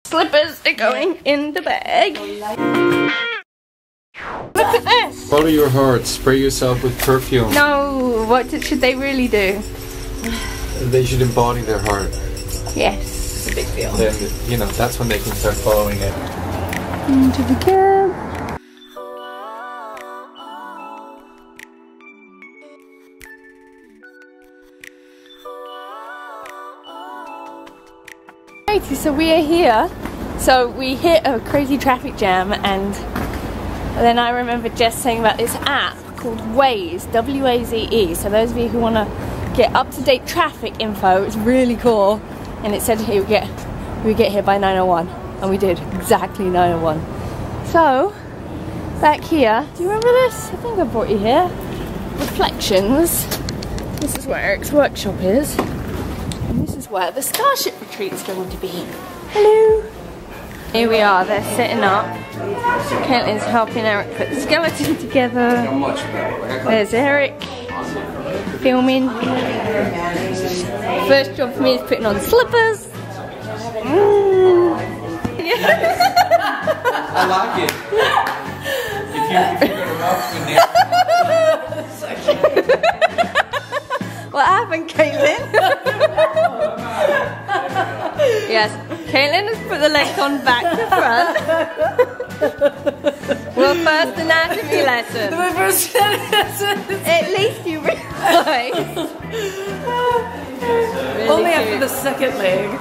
Slippers are going in the bag. Look at this. Follow your heart. Spray yourself with perfume. No, what should they really do? They should embody their heart. Yes. It's a big deal. Then, you know, that's when they can start following it. Into the cab. So we are here. So we hit a crazy traffic jam, and then I remember Jess saying about this app called Waze, W-A-Z-E. So those of you who want to get up-to-date traffic info, it's really cool. And it said here we get here by 9:01, and we did exactly 9:01. So back here, do you remember this? I think I brought you here. Reflections. This is where Eric's workshop is. And this is where the Starship Retreat is going to be. Hello! Here we are, they're sitting up. Caitlin's helping Eric put the skeleton together. There's Eric filming. First job for me is putting on slippers. I like it. If you're gonna rock What happened, Caitlin? Yes, Caitlin has put the legs on back to front. Well, first anatomy lesson. My first lesson. At least you realise. Only after the second leg.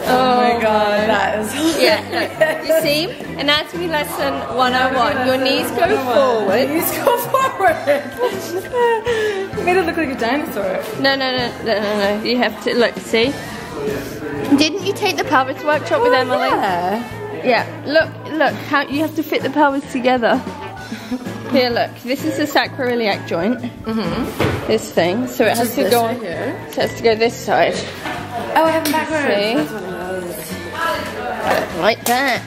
Oh my god, that is yeah, you see, anatomy lesson 101. Your knees go forward. Knees go forward. You made it look like a dinosaur. No. You have to look. See? Didn't you take the pelvis workshop with Emily? Yeah. Yeah. Look. How you have to fit the pelvis together. Here, look. This is the sacroiliac joint. This thing. So it has to go on here. So it has to go this side. Oh, I have them backwards. See? Like that.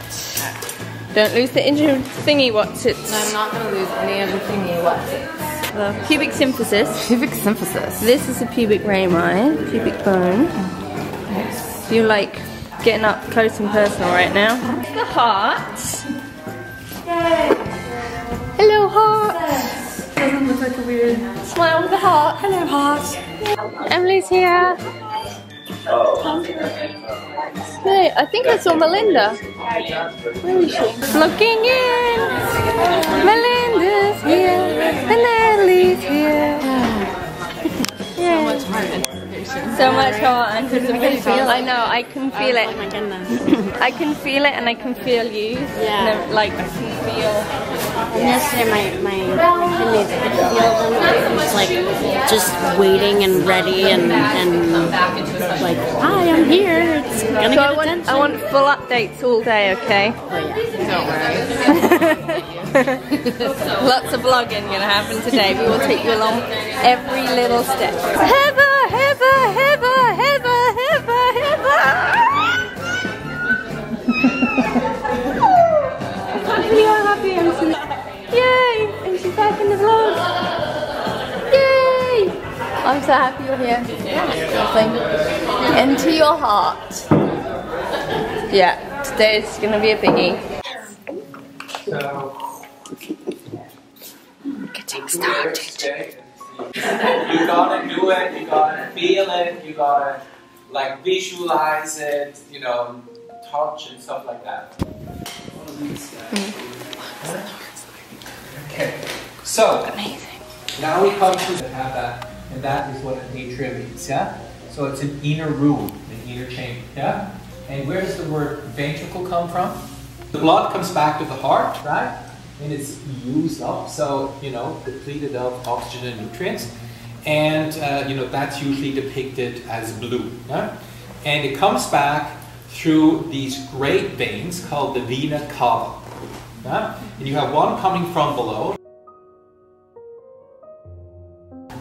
Don't lose the injured thingy whatsits. I'm not going to lose any of the thingy whatsits. The pubic symphysis. Pubic symphysis. This is the pubic rami, pubic bone. You're like getting up close and personal right now. The heart. Yay! Hello, heart. Doesn't look like a weird Smile with the heart. hello heart. Emily's here. Hey, I think I saw Melinda. Where is she? Looking in. Melinda's here. And Natalie's here. So much heart anticipation. So much heart anticipation. I know, I can feel it. Oh my goodness. I can feel it, and I can feel you. Yeah. And like, I can feel. And yesterday my kidneys, I could feel them just like just waiting and ready and like, hi, I'm here. It's gonna So get attention. I want full updates all day, okay? Oh yeah. Don't worry. Lots of vlogging gonna happen today. We will take you along every little step. Heather, Heather, Heather, Heather, Heather, Heather. We are happy, and yay! And she's back in the vlog. Yay! I'm so happy you're here. Lovely. Into your heart. Yeah, today's gonna be a biggie. Getting started. You gotta do it, you gotta feel it, you gotta like visualize it, you know, touch and stuff like that. Okay, so Amazing. now we come to have that, and that is what an atrium is, yeah? So it's an inner room, an inner chamber, yeah? And where does the word ventricle come from? The blood comes back to the heart, right? And it's used up, so, you know, depleted of oxygen and nutrients. And, you know, that's usually depicted as blue. Yeah? And it comes back through these great veins called the vena cava. Yeah? And you have one coming from below.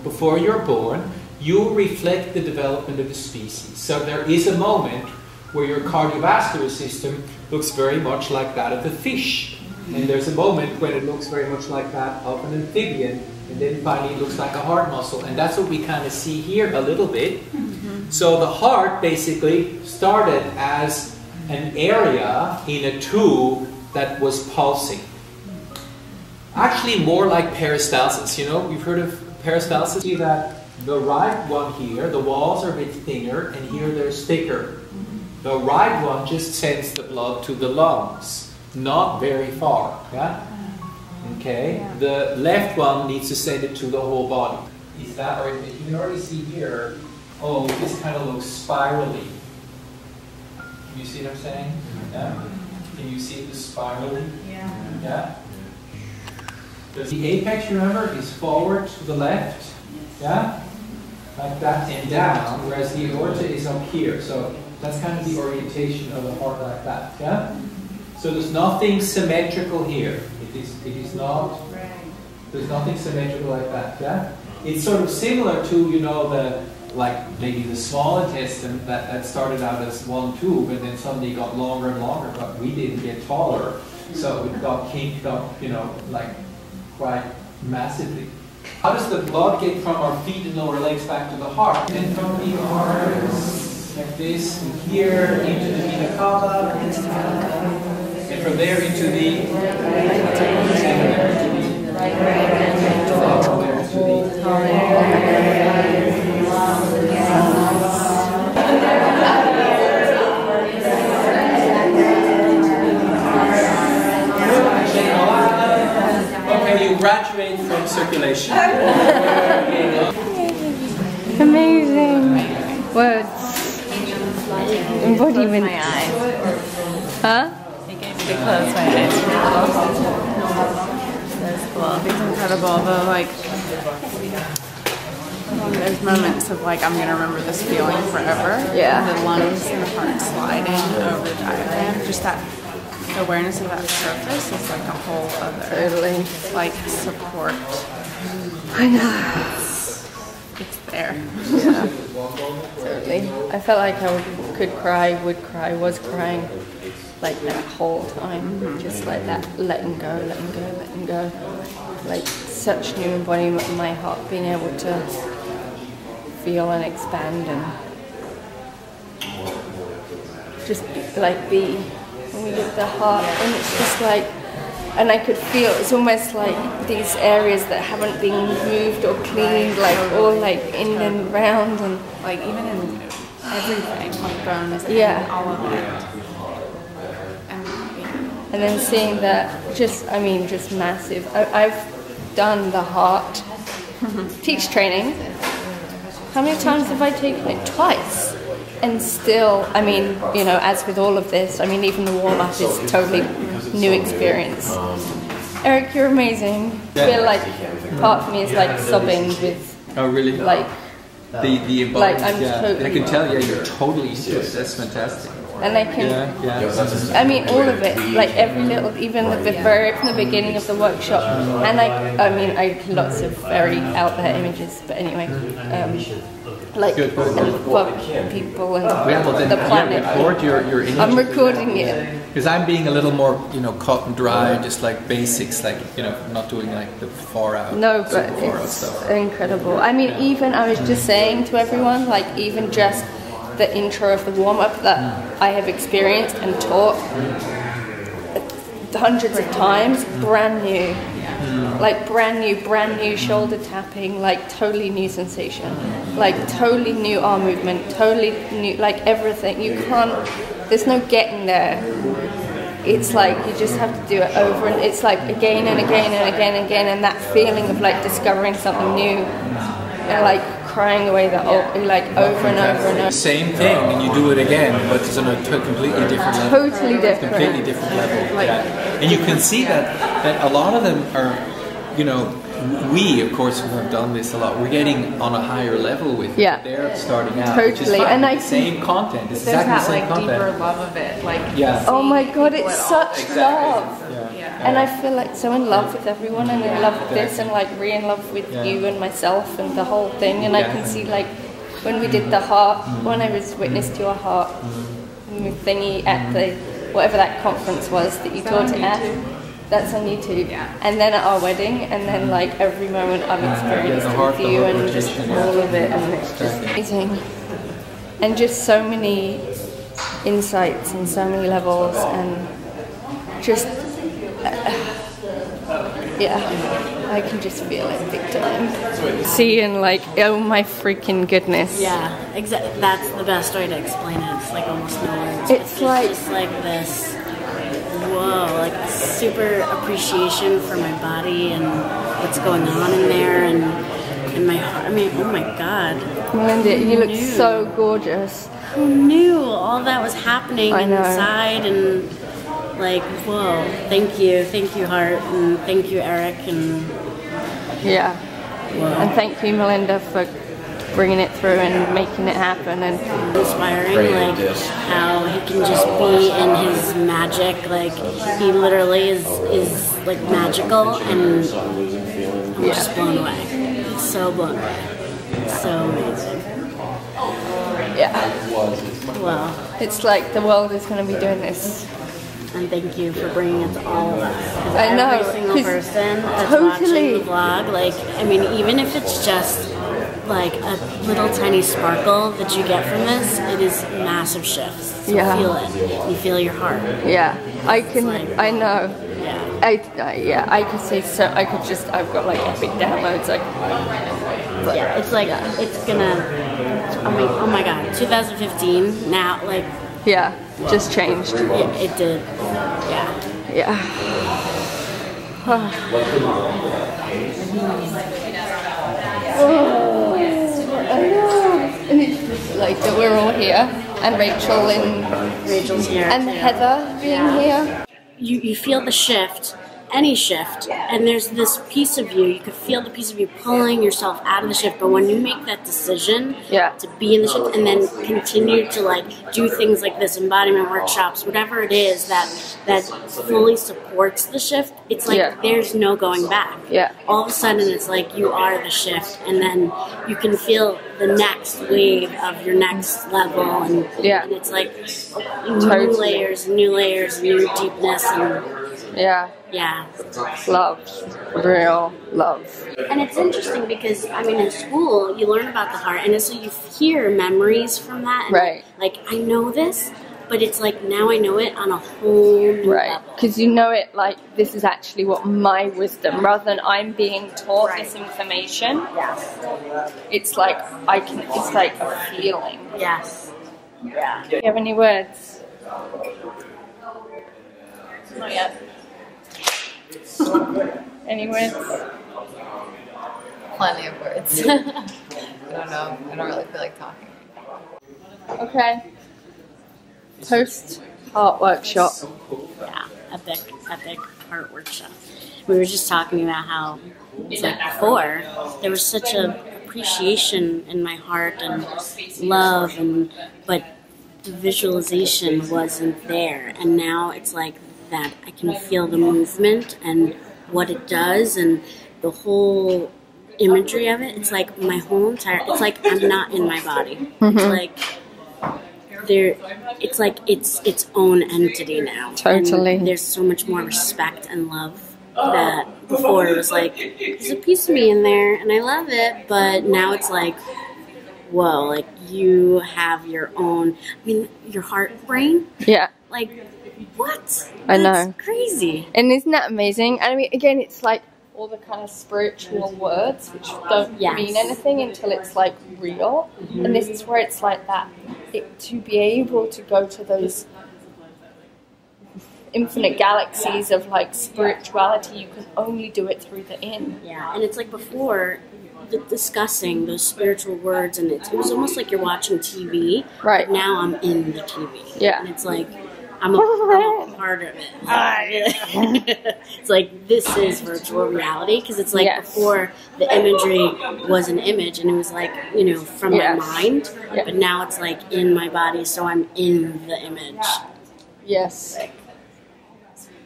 Before you're born, you reflect the development of the species. So there is a moment where your cardiovascular system looks very much like that of a fish. And there's a moment when it looks very much like that of an amphibian, and then finally it looks like a heart muscle. And that's what we kind of see here a little bit. So the heart basically started as an area in a tube that was pulsing. Actually more like peristalsis, you know, you've heard of peristalsis? See that the right one here, the walls are a bit thinner, and here they're thicker. The right one just sends the blood to the lungs, not very far, yeah? Okay, the left one needs to send it to the whole body. Is that, or you can already see here, oh, this kind of looks spirally. Can you see what I'm saying? Yeah? Can you see the spirally? Yeah? The apex, remember, is forward to the left, yeah? Like that and down, whereas the aorta is up here. So that's kind of the orientation of the heart like that, yeah? So there's nothing symmetrical here. It is not, there's nothing symmetrical like that, yeah? It's sort of similar to, you know, like maybe the small intestine that started out as one tube and then suddenly got longer and longer, but we didn't get taller. So it got kinked up, you know, like quite massively. How does the blood get from our feet and lower legs back to the heart? And from the arms, like this, and here, into the vena cava, and from there into the okay, you graduate from circulation. Amazing. Words. Embodiment. My eyes. Huh? It gave me to close my eyes. That's cool. It's incredible. Though, like, there's moments of like, I'm gonna remember this feeling forever. Yeah. The lungs and the heart sliding over the diaphragm. Just that awareness of that surface is like a whole other like support. I know. It's there. Yeah. Totally. I felt like I could cry, would cry, was crying like that whole time. Just like that, letting go, letting go, letting go. Like such new embodiment in my heart, being able to feel and expand and just like be. When we did the heart, and it's just like, and I could feel it's almost like these areas that haven't been moved or cleaned, like all like in and round, and Like even in everything, like bones, yeah, all of it. And then seeing that, just I mean, just massive. I've done the heart teach training. How many times have I taken it? Twice. And still, I mean, you know, as with all of this, I mean, even the warm-up is totally new experience. Eric, you're amazing. I feel like part of me is like sobbing with, oh really? like, the embodiment, like I'm I can tell, yeah, you're totally into it. That's fantastic. and I can, I mean, all of it, like every little, even the very from the beginning of the workshop, and I mean, I lots of very out there images, but anyway, like and for people and the planet. Record your image. I'm recording it. Because I'm being a little more, you know, cut and dry, just like basics, like, you know, not doing like the far out. No, but super far out it's stuff. incredible. I mean, even I was just saying to everyone, like even just the intro of the warm-up that I have experienced and taught hundreds of times, brand new. Like brand new shoulder tapping, like totally new sensation, like totally new arm movement, totally new, like everything. You can't, there's no getting there. It's like you just have to do it over, and it's like again and again and again and again, and that feeling of like discovering something new, and like crying away that old, like over and over and over. Same thing, and you do it again, but it's on a completely different level. Totally different. Completely different level. Yeah. And you can see that a lot of them are, you know, we of course who have done this a lot, we're getting on a higher level with it. They're starting out, which is fine. And I same content. It's There's exactly that the same like content. deeper love of it, like Oh my god, it's such love. Yeah. And I feel like so in love with everyone, and in love with this, and like in love with you and myself and the whole thing. And I can see like when we did the heart, when I was witness to your heart thingy at the whatever that conference was that you taught it at. That's on YouTube. And then at our wedding, and then like every moment I've experienced with you, and just all of it, and it's just amazing. And just so many insights on so many levels, and just yeah, I can just feel it big time. Seeing like, oh my freaking goodness. Yeah, exactly. That's the best way to explain it. It's like almost no words. It's like just like this. Whoa, like super appreciation for my body and what's going on in there, and my heart. I mean, oh my God. Melinda, you look so gorgeous. Who knew all that was happening I know. inside? And like, whoa, thank you, heart, and thank you, Eric, and yeah, whoa. and thank you, Melinda, for bringing it through and making it happen, and inspiring, like how he can just be in his magic. Like he literally is like magical, and I'm just blown away. So blown away. So amazing. yeah, Wow. it's like the world is going to be doing this. And thank you for bringing it to all of us. I know, Every single 'cause person that's totally. watching the vlog, like, I mean, even if it's just like a little tiny sparkle that you get from this, it is massive shifts. So Yeah. feel it. You feel your heart. Yeah, I can. I know. Yeah. I could see. So I could just. I've got like epic downloads. Like. Yeah. It's like it's gonna. I mean, oh my God, 2015. Now, like. Yeah, just changed. Yeah, it did. Yeah. Yeah. Oh, I know. And it's just like that we're all here, and Rachel's here, and Heather being here. You feel the shift, any shift, and there's this piece of you could feel the piece of you pulling yourself out of the shift, but when you make that decision to be in the shift and then continue to like do things like this, embodiment workshops, whatever it is that fully supports the shift, it's like there's no going back. All of a sudden it's like you are the shift, and then you can feel the next wave of your next level, and it's like new layers, new deepness, and yeah. Love. Real love. And it's interesting because, I mean, in school, you learn about the heart, and so you hear memories from that. And like, I know this, but it's like, now I know it on a whole new level. Because you know it like, this is actually what my wisdom, rather than I'm being taught this information. It's like, it's like a feeling. Yes. Yeah. Do you have any words? Not yet. Any words? Plenty of words. I don't know. I don't really feel like talking. Okay. Post art workshop. Yeah, epic art workshop. We were just talking about how it's like before there was such a appreciation in my heart and love, but the visualization wasn't there, and now it's like that I can feel the movement and what it does and the whole imagery of it. It's like my whole entire, it's like I'm not in my body. It's like it's like it's its own entity now. Totally. And there's so much more respect and love that before it was like, there's a piece of me in there and I love it, but now it's like, whoa, like you have your own, I mean, your heart brain. Yeah. Like, what? I know. That's crazy. And isn't that amazing? And I mean, again, it's like all the kind of spiritual words which don't mean anything until it's like real. And this is where it's like that. To be able to go to those infinite galaxies of like spirituality, you can only do it through the in. Yeah, and it's like before discussing those spiritual words, and it was almost like you're watching TV. Right. But now I'm in the TV. Yeah. And it's like I'm a part of it. It's like this is virtual reality, because it's like before the imagery was an image and it was like, you know, from my mind, but now it's like in my body, so I'm in the image. Yes.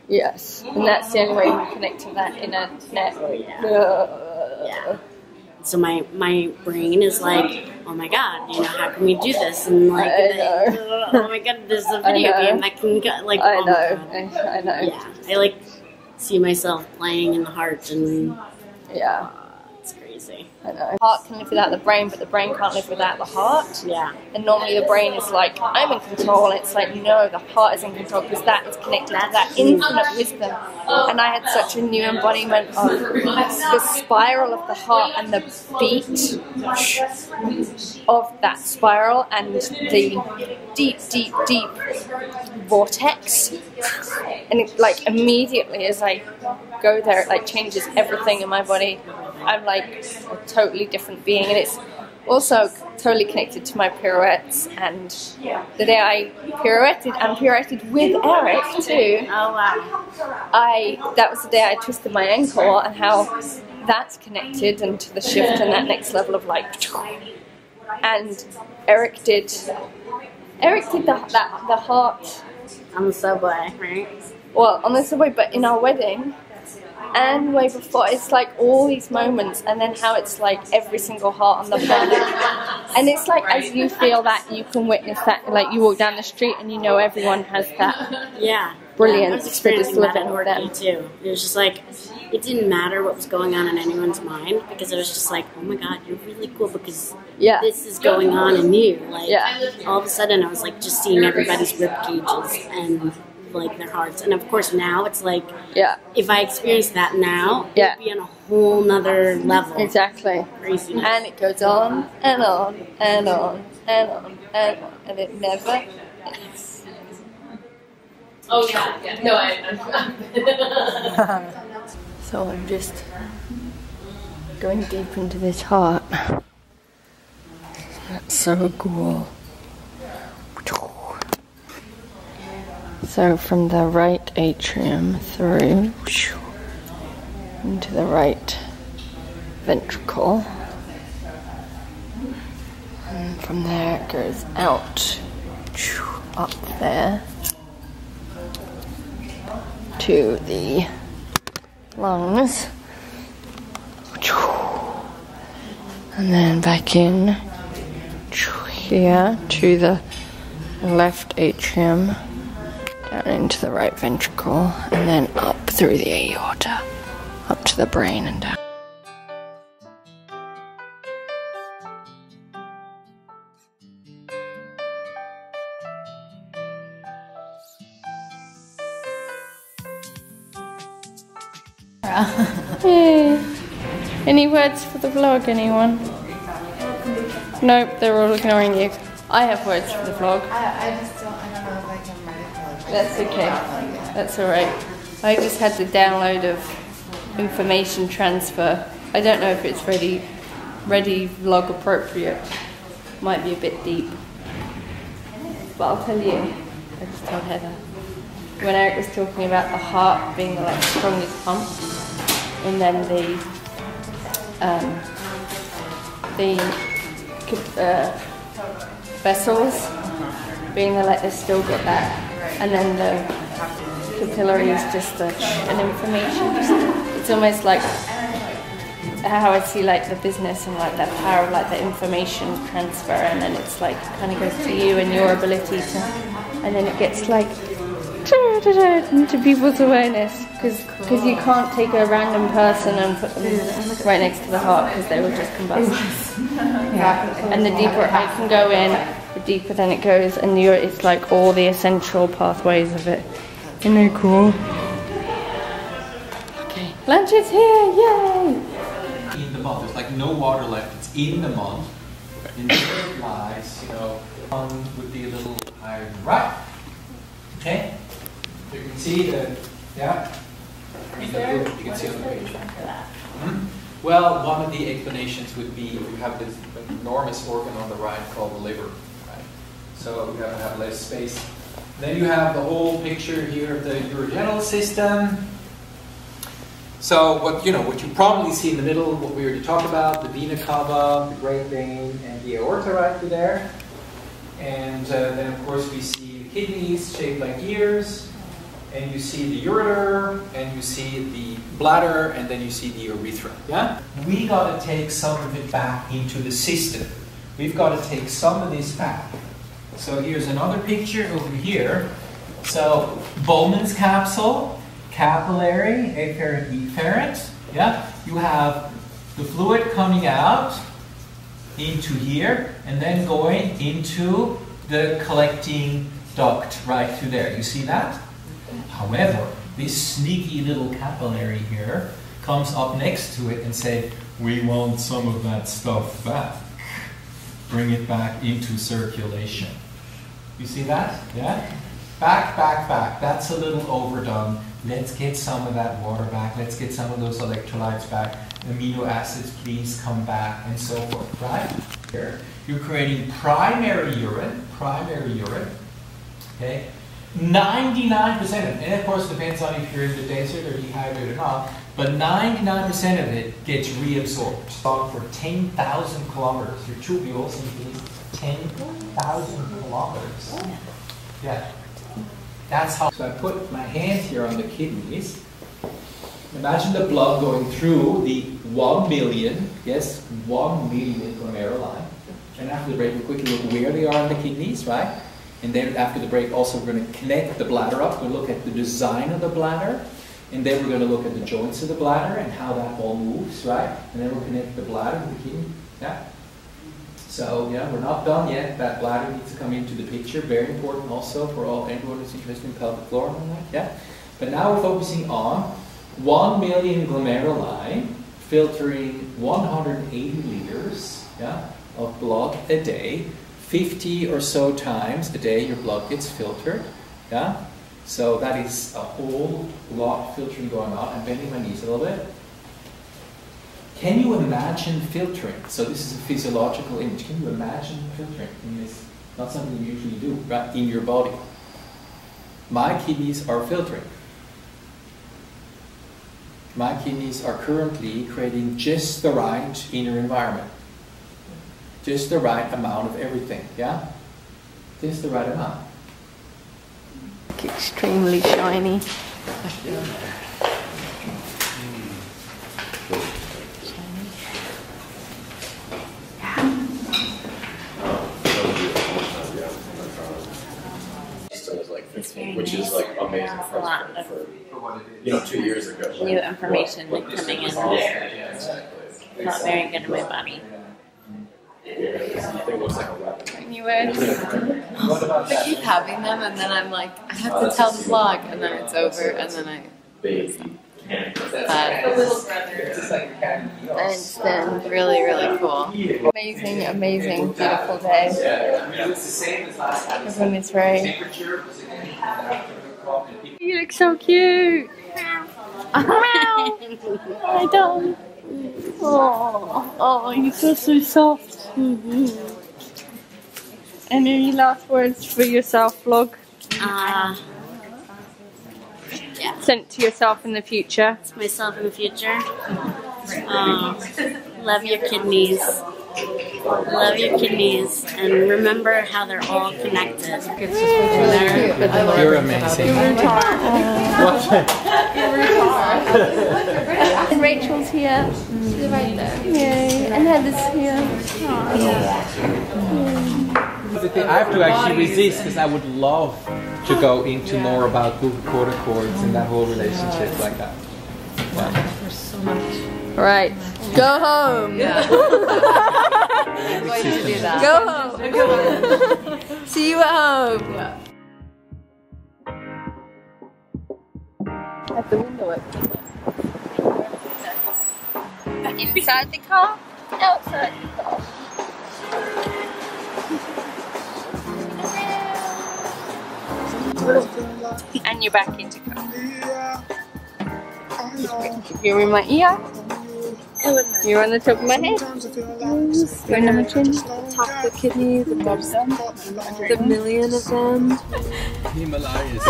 Yes. And that's the only way we connect to that inner net. Yeah. So my brain is like, oh my god, you know, how can we do this? And like, oh my god, there's a video game that can go, like, I know. Yeah, I like see myself playing in the heart, and it's crazy. I know. The heart can live without the brain, but the brain can't live without the heart. Yeah. And normally the brain is like, I'm in control, and it's like, no, the heart is in control because that is connected to that infinite wisdom. And I had such a new embodiment of the spiral of the heart and the beat of that spiral and the deep, deep, deep vortex. And it, like, immediately as I go there, it like changes everything in my body. I'm like a totally different being, and it's also totally connected to my pirouettes. And the day I pirouetted with Eric too. Oh wow! That was the day I twisted my ankle, and how that's connected and to the shift and that next level of like. And Eric did the heart On the subway, right? well on the subway, but in our wedding. And way before, it's like all these moments, and then how it's like every single heart on the planet. And it's like as you feel that, you can witness that. Like you walk down the street and you know everyone has that. Yeah. Brilliance. I was experiencing for just that at living Orky too. It was just like, it didn't matter what was going on in anyone's mind, because it was just like, oh my god, you're really cool because this is going on in you. Like all of a sudden I was like just seeing everybody's rib cages and like their hearts. And of course now it's like, if I experience that now, it would be on a whole nother level. Exactly. Craziness. And it goes on and on and on and on and on, and it never ends. Oh yeah. No, I'm So I'm just going deep into this heart. That's so cool. So from the right atrium through into the right ventricle, and from there it goes out, up there to the lungs, and then back in here to the left atrium, down into the right ventricle, and then up through the aorta, up to the brain and down. Hey. Any words for the vlog, anyone? Nope, they're all ignoring you. I have words for the vlog. I just don't, I don't know if I can write it. That's okay. That's alright. I just had the download of information transfer. I don't know if it's ready vlog appropriate. Might be a bit deep. But I'll tell you. I just told Heather. When Eric was talking about the heart being the like strongest pump, and then the vessels being the like, they've still got that, and then the capillary is just an information. It's almost like how I see like the business and like that power of like the information transfer, and then it's like kind of goes to you and your ability to, and then it gets like into people's awareness, because you can't take a random person and put them right next to the heart because they will just combust. And the deeper I can go in, the deeper then it goes, and it's like all the essential pathways of it. Isn't it cool? Okay, lunch is here, yay! In the mud, there's like no water left, it's in the mud. And there it lies, one would be a little higher than right. Okay? You can see the, you can see on the page. Well, one of the explanations would be you have this enormous organ on the right called the liver, right? So you have to have less space. Then you have the whole picture here of the urogenital system. So what you probably see in the middle, what we already talked about, the vena cava, the great vein, and the aorta right through there. And then of course we see the kidneys shaped like ears. And you see the ureter, and you see the bladder, and then you see the urethra. Yeah? We got to take some of it back into the system. We've got to take some of this back. So here's another picture over here. So Bowman's capsule, capillary, afferent, efferent. Yeah? You have The fluid coming out into here and then going into the collecting duct right through there. You see that? However, this sneaky little capillary here comes up next to it and said, we want some of that stuff back. Bring it back into circulation. You see that? Yeah? Back, back, back. That's a little overdone. Let's get some of that water back. Let's get some of those electrolytes back. Amino acids, please come back, and so forth, right? Here, you're creating primary urine, okay? 99% of it, and of course it depends on if you're in the desert or dehydrated or not, but 99% of it gets reabsorbed. For 10,000 kilometers, your tubules need 10,000 kilometers. Yeah. That's how. So I put my hand here on the kidneys. Imagine the blood going through the 1 million, yes, 1 million glomeruli. And after the break, we'll quickly look where they are in the kidneys, right? And then after the break, also we're going to connect the bladder up. We're going to look at the design of the bladder. And then we're going to look at the joints of the bladder and how that all moves, right? And then we'll connect the bladder with the kidney. Yeah. So, yeah, we're not done yet. That bladder needs to come into the picture. Very important also for everyone who's interested in pelvic floor and that. Yeah. But now we're focusing on 1 million glomeruli filtering 180 liters, yeah, of blood a day. 50 or so times a day your blood gets filtered. Yeah. So that is a whole lot of filtering going on. I'm bending my knees a little bit. Can you imagine filtering? So this is a physiological image. Can you imagine filtering in this? Not something you usually do, right, in your body. My kidneys are filtering. My kidneys are currently creating just the right inner environment. Just the right amount of everything, yeah? Just the right amount. Extremely shiny. Which is like amazing for 2 years ago. New information coming in. Not very good in my body. It looks like a weapon. I keep having them, and then I'm like, I have to tell the vlog, and then it's over, and then I. It's been really, really cool. Amazing, amazing, beautiful day. Everyone is very. You look so cute. Hi, Dom. Oh, you feel so soft. Any last words for yourself, vlog? Yeah. Sent to yourself in the future. It's myself in the future. Love your kidneys. Love your kidneys, and remember how they're all connected. You're amazing. And Rachel's here. She's right there. Yay. And Heather's here. I have to actually resist because I would love to go into more about glucocorticoids and that whole relationship like that. Wow. There's so much. Right. Go home. Yeah. I'm going to do that. Go home. See you at home. Yeah. At the window open. Inside the car? Outside the car. And you're back into car. You're in my ear. You're on the top of my head. You're in my chin. Top of the kidney, the bottom, the million of them. Himalayas.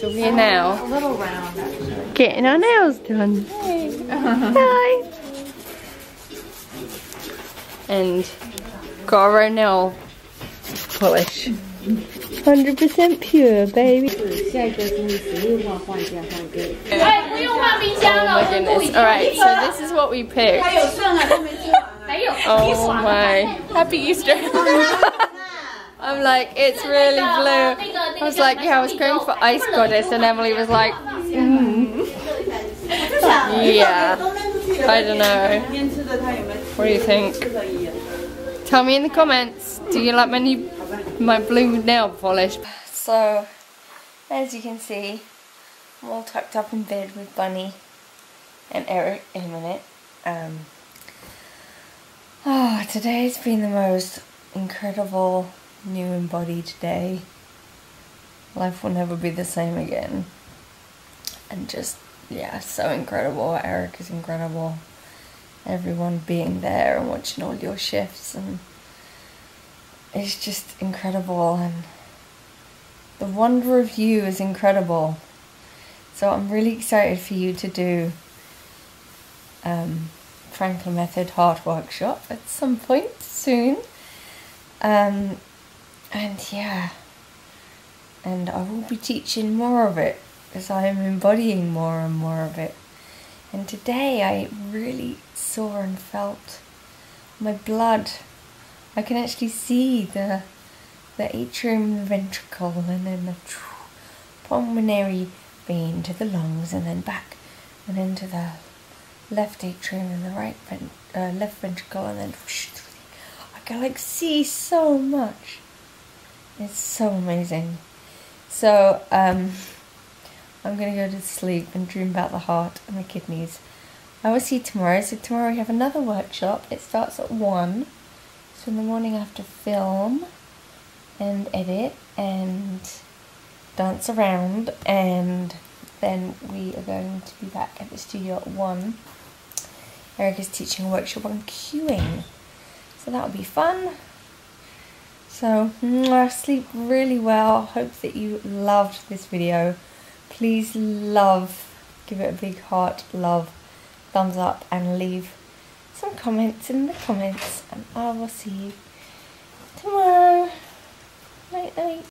So we're now getting our nails done. Hi. And got our own nail polish. 100% pure, baby. Oh my goodness. Alright, so this is what we picked. Oh my. Happy Easter. I'm like, it's really blue. I was like, yeah, I was going for Ice Goddess, and Emily was like, Yeah. I don't know. What do you think? Tell me in the comments. Do you like my blue nail polish? So, as you can see, I'm all tucked up in bed with Bunny and Eric in a minute. Today's been the most incredible new embodied day. Life will never be the same again. And just, yeah, so incredible. Eric is incredible. Everyone being there and watching all your shifts, and it's just incredible, and the wonder of you is incredible. So I'm really excited for you to do Franklin Method Heart Workshop at some point soon. And yeah, and I will be teaching more of it as I am embodying more and more of it. And today I really saw and felt my blood. I can actually see the atrium, the ventricle, and then the pulmonary vein to the lungs, and then back and into the left atrium and the right left ventricle, and then I can like see so much. It's so amazing. So I'm going to go to sleep and dream about the heart and the kidneys. I will see you tomorrow. So tomorrow we have another workshop. It starts at 1. So in the morning I have to film and edit and dance around, and then we are going to be back at the studio at 1. Eric is teaching a workshop on queuing. So that'll be fun. So sleep really well. Hope that you loved this video. Please give it a big heart, love, thumbs up, and leave some comments in the comments, and I will see you tomorrow. Night night.